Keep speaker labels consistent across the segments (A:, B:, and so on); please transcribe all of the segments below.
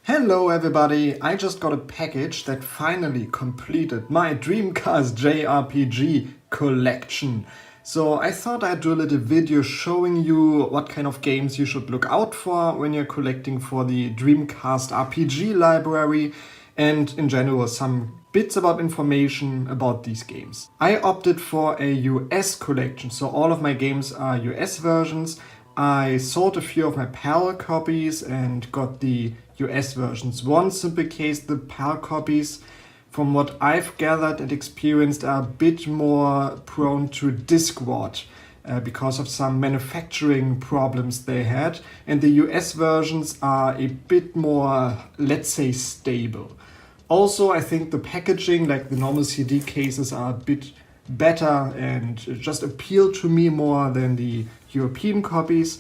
A: Hello everybody, I just got a package that finally completed my Dreamcast JRPG collection. So I thought I'd do a little video showing you what kind of games you should look out for when you're collecting for the Dreamcast RPG library, and in general some bits about information about these games. I opted for a US collection, so all of my games are US versions. I sold a few of my PAL copies and got the US versions. One simple case, the PAL copies, from what I've gathered and experienced, are a bit more prone to disk rot because of some manufacturing problems they had. And the US versions are a bit more, let's say, stable. Also, I think the packaging, like the normal CD cases, are a bit better and just appeal to me more than the European copies,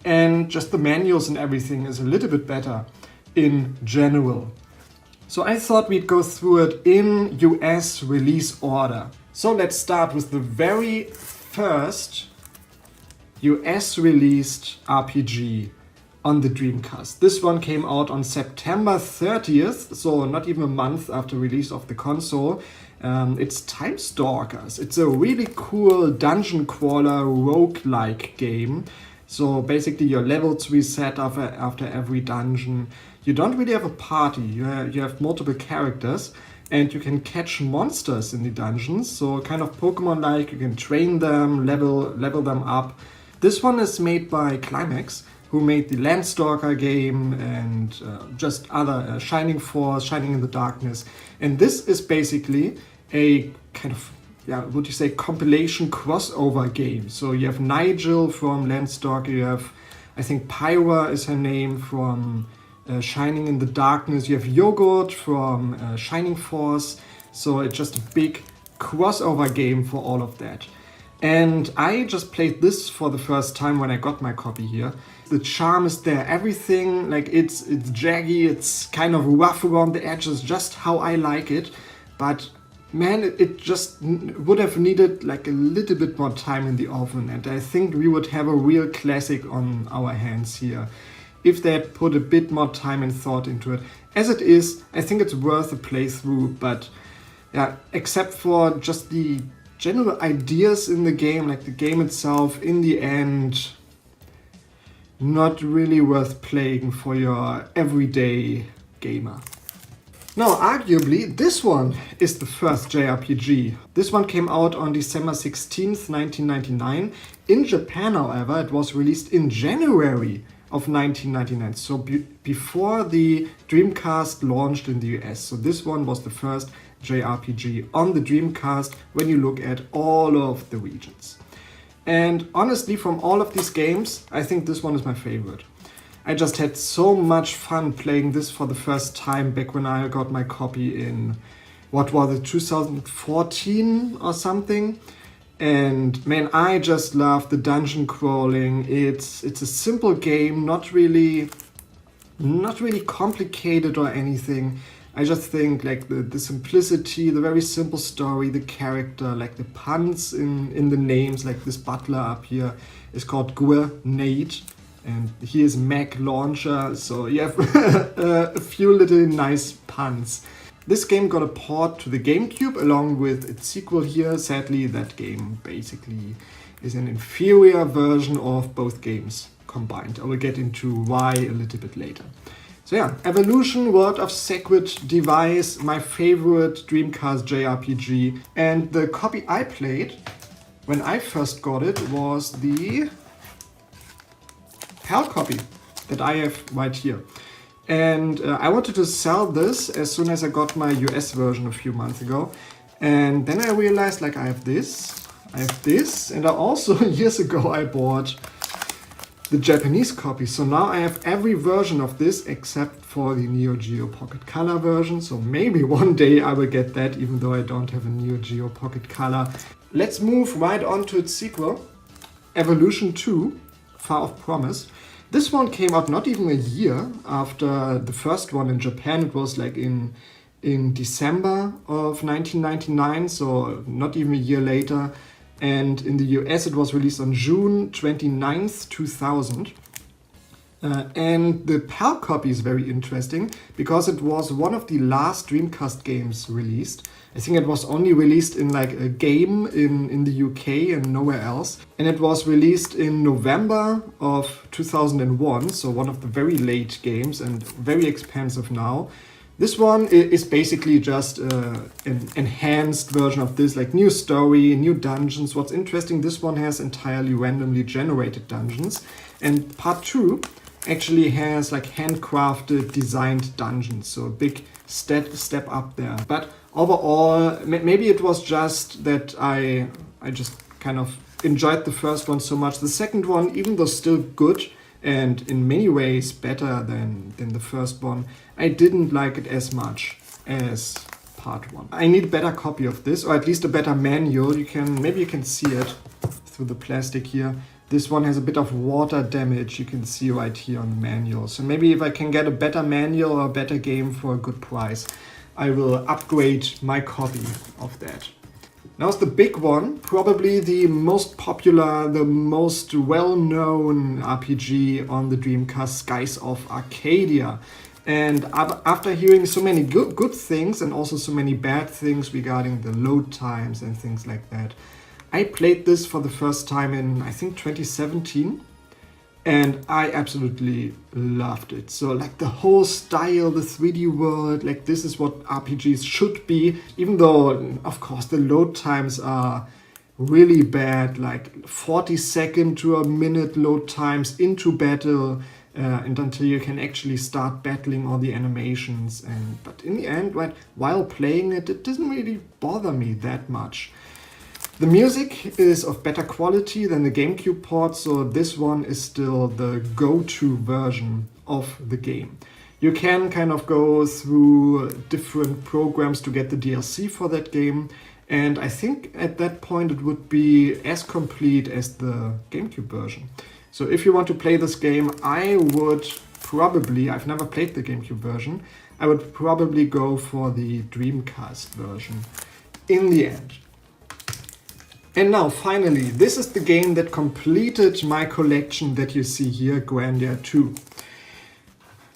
A: and just the manuals and everything is a little bit better in general. So I thought we'd go through it in US release order. So let's start with the very first US released RPG on the Dreamcast. This one came out on September 30th, so not even a month after release of the console. It's Time Stalkers. It's a really cool dungeon crawler roguelike game. So basically your levels reset after every dungeon. You don't really have a party, you have multiple characters, and you can catch monsters in the dungeons. So kind of Pokemon-like, you can train them, level them up. This one is made by Climax, who made the Landstalker game and just other Shining Force, Shining in the Darkness. And this is basically a kind of, would you say, compilation crossover game. So you have Nigel from Landstalker, you have, I think Pyra is her name, from Shining in the Darkness, you have Yogurt from Shining Force. So it's just a big crossover game for all of that. And I just played this for the first time when I got my copy here. The charm is there, everything, like it's jaggy, it's kind of rough around the edges, just how I like it. But man, it just would have needed like a little bit more time in the oven, and I think we would have a real classic on our hands here if they had put a bit more time and thought into it. As it is, I think it's worth a playthrough, but yeah, except for just the general ideas in the game, like the game itself, in the end, not really worth playing for your everyday gamer. Now, arguably, this one is the first JRPG. This one came out on December 16th, 1999. In Japan, however, it was released in January of 1999, so before the Dreamcast launched in the US. So this one was the first JRPG on the Dreamcast when you look at all of the regions. And honestly, from all of these games, I think this one is my favorite. I just had so much fun playing this for the first time back when I got my copy in, what was it, 2014 or something. And man, I just love the dungeon crawling. It's a simple game, not really complicated or anything. I just think like the simplicity, the very simple story, the character, like the puns in the names, like this butler up here is called Grenade, and he is Mac Launcher, so you have a few little nice puns. This game got a port to the GameCube along with its sequel here. Sadly, that game basically is an inferior version of both games combined. I will get into why a little bit later. So yeah, Evolution, World of Sacred Device, my favorite Dreamcast JRPG. And the copy I played when I first got it was the PAL copy that I have right here. And I wanted to sell this as soon as I got my US version a few months ago. And then I realized, like, I have this, and I also, years ago, I bought the Japanese copy. So now I have every version of this except for the Neo Geo Pocket Color version. So maybe one day I will get that, even though I don't have a Neo Geo Pocket Color. Let's move right on to its sequel, Evolution 2, Far of Promise. This one came out not even a year after the first one in Japan. It was like in December of 1999, so not even a year later. And in the US it was released on June 29th, 2000. And the PAL copy is very interesting because it was one of the last Dreamcast games released. I think it was only released in like a game in the UK and nowhere else. And it was released in November of 2001, so one of the very late games and very expensive now. This one is basically just an enhanced version of this, like new story, new dungeons. What's interesting, this one has entirely randomly generated dungeons. And part 2 actually has like handcrafted, designed dungeons, so a big step up there. But overall, maybe it was just that I just kind of enjoyed the first one so much. The second one, even though still good and in many ways better than the first one, I didn't like it as much as part 1. I need a better copy of this, or at least a better manual. Maybe you can see it through the plastic here. This one has a bit of water damage, you can see right here on the manual. So maybe if I can get a better manual or a better game for a good price, I will upgrade my copy of that. Now it's the big one, probably the most popular, the most well-known RPG on the Dreamcast, Skies of Arcadia. And after hearing so many good things and also so many bad things regarding the load times and things like that, I played this for the first time in, I think, 2017, and I absolutely loved it. So like the whole style, the 3D world, like this is what RPGs should be, even though, of course, the load times are really bad, like 40-second to a minute load times into battle, and until you can actually start battling all the animations. But in the end, right, while playing it, it doesn't really bother me that much. The music is of better quality than the GameCube port, so this one is still the go-to version of the game. You can kind of go through different programs to get the DLC for that game, and I think at that point it would be as complete as the GameCube version. So if you want to play this game, I would probably, I've never played the GameCube version, I would probably go for the Dreamcast version in the end. And now, finally, this is the game that completed my collection that you see here, Grandia 2.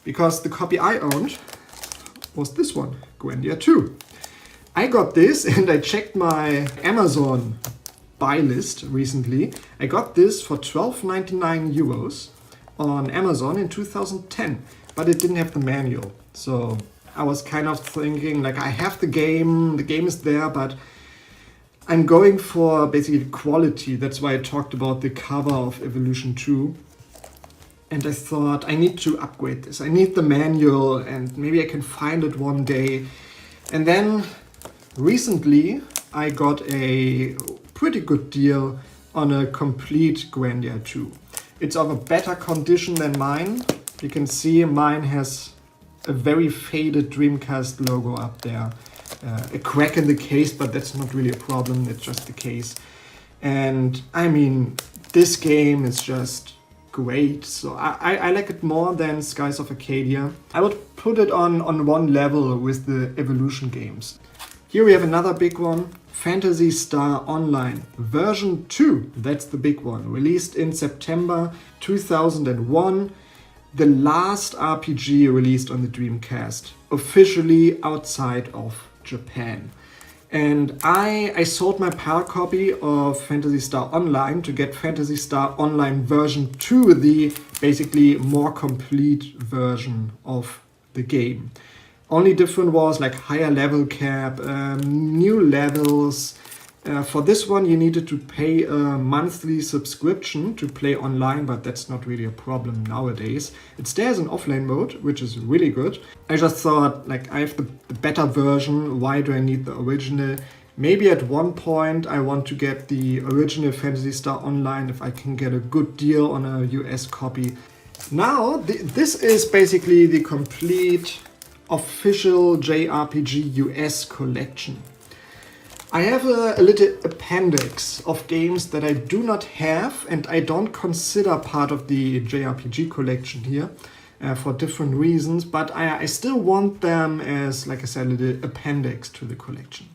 A: Because the copy I owned was this one, Grandia 2. I got this and I checked my Amazon buy list recently. I got this for 12.99 euros on Amazon in 2010, but it didn't have the manual. So I was kind of thinking, like, I have the game is there, but I'm going for basically quality. That's why I talked about the cover of Evolution 2. And I thought, I need to upgrade this. I need the manual and maybe I can find it one day. And then recently I got a pretty good deal on a complete Grandia 2. It's of a better condition than mine. You can see mine has a very faded Dreamcast logo up there. A crack in the case, but that's not really a problem, that's just the case. And I mean, this game is just great. So I like it more than Skies of Arcadia. I would put it on one level with the Evolution games. Here we have another big one, Phantasy Star Online version 2. That's the big one, released in September 2001. The last RPG released on the Dreamcast, officially outside of Japan. And I sold my PAL copy of Phantasy Star Online to get Phantasy Star Online version 2, the basically more complete version of the game. Only different was like higher level cap, new levels. For this one you needed to pay a monthly subscription to play online, but that's not really a problem nowadays. It stays in offline mode, which is really good. I just thought, like, I have the better version, why do I need the original? Maybe at one point I want to get the original Phantasy Star Online if I can get a good deal on a US copy. Now, this is basically the complete official JRPG US collection. I have a little appendix of games that I do not have and I don't consider part of the JRPG collection here for different reasons, but I still want them as, like I said, a little appendix to the collection.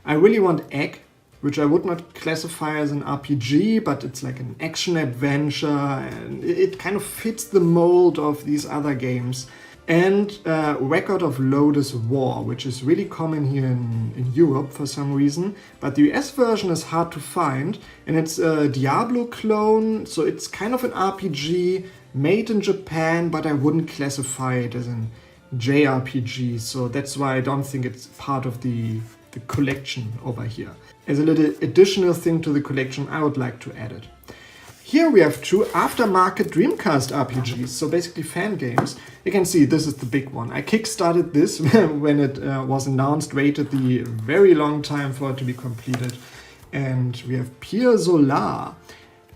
A: I really want Egg. which I would not classify as an RPG, but it's like an action adventure, and it kind of fits the mold of these other games. And Record of Lotus War, which is really common here in Europe for some reason, but the US version is hard to find, and it's a Diablo clone, so it's kind of an RPG made in Japan, but I wouldn't classify it as an JRPG, so that's why I don't think it's part of the collection over here. As a little additional thing to the collection, I would like to add it. Here we have two Aftermarket Dreamcast RPGs, so basically fan games. You can see this is the big one. I kickstarted this when it was announced, waited the very long time for it to be completed. And we have Pier Solar.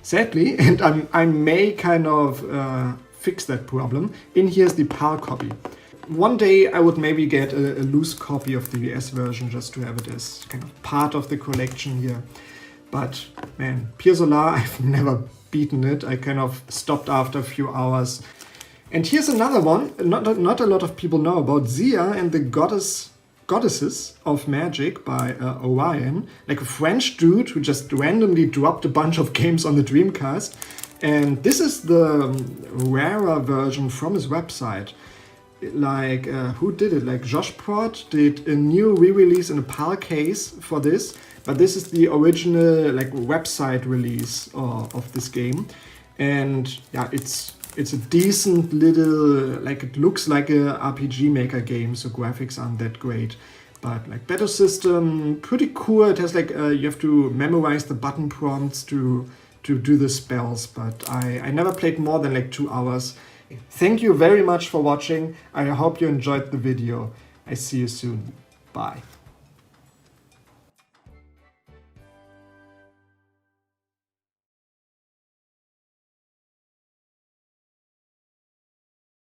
A: Sadly, and I may kind of fix that problem, in here's the PAL copy. One day I would maybe get a loose copy of the US version just to have it as kind of part of the collection here. But man, Pier Solar, I've never beaten it. I kind of stopped after a few hours. And here's another one, not a lot of people know about, Zia and the Goddesses of Magic by Orion, like a French dude who just randomly dropped a bunch of games on the Dreamcast. And this is the rarer version from his website. Like, who did it? Like Josh Prot did a new re-release in a PAL case for this. But this is the original like website release of this game, and yeah, it's a decent little, like, it looks like a RPG Maker game, so graphics aren't that great, but like battle system, pretty cool. It has like you have to memorize the button prompts to do the spells, but I never played more than like 2 hours. Thank you very much for watching. I hope you enjoyed the video. I see you soon. Bye.